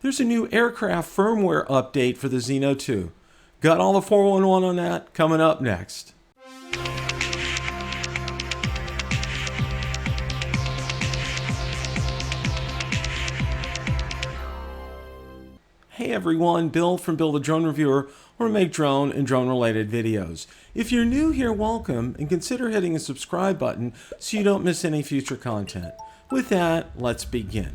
there's a new aircraft firmware update for the Zino 2. Got all the 411 on that coming up next. Hey everyone, Bill from BillTheDroneReviewer, where we make drone and drone related videos. If you're new here, welcome, and consider hitting the subscribe button so you don't miss any future content. With that, let's begin.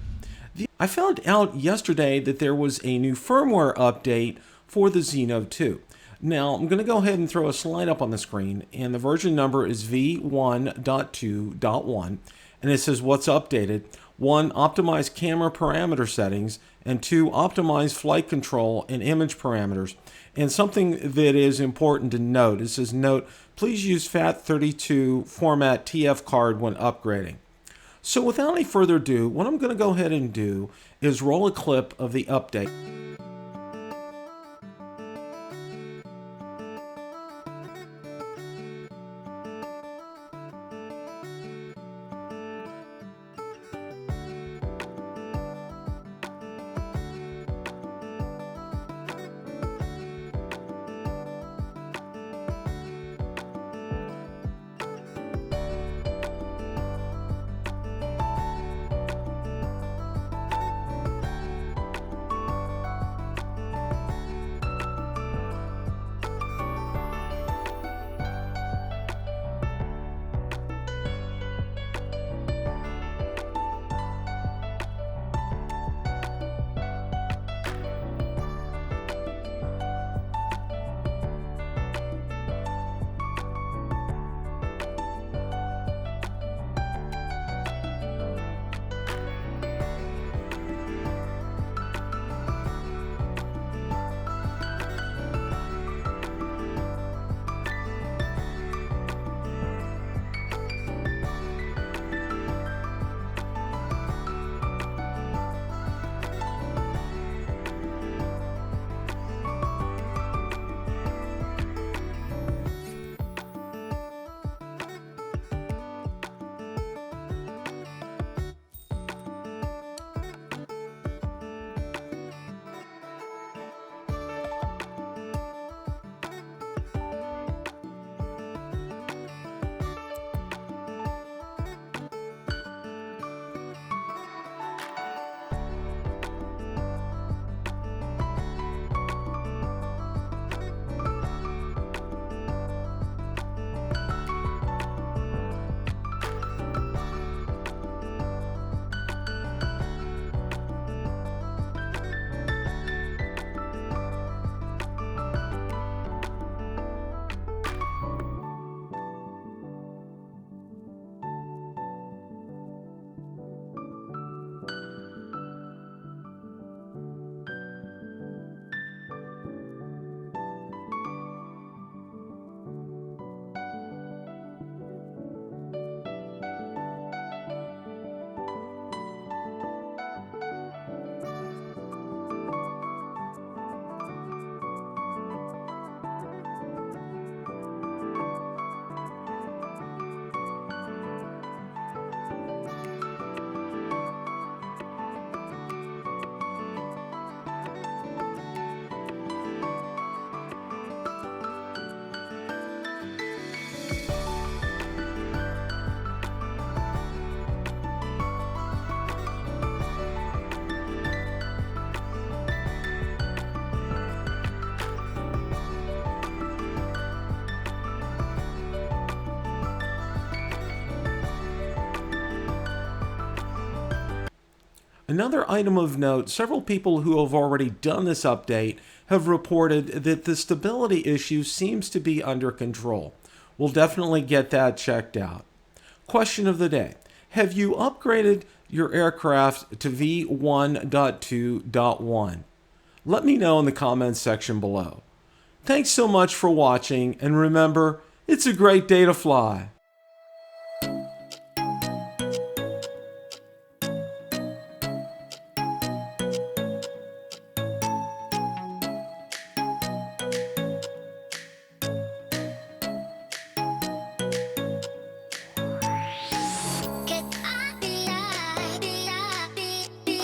I found out yesterday that there was a new firmware update for the Zino 2. Now, I'm going to go ahead and throw a slide up on the screen, and the version number is V1.2.1, and it says what's updated. 1. Optimize camera parameter settings, and 2. Optimize flight control and image parameters. And something that is important to note, it says note, please use FAT32 format TF card when upgrading. So without any further ado, what I'm going to go ahead and do is roll a clip of the update. Another item of note, several people who have already done this update have reported that the stability issue seems to be under control. We'll definitely get that checked out. Question of the day. Have you upgraded your aircraft to V1.2.1? Let me know in the comments section below. Thanks so much for watching, and remember, it's a great day to fly.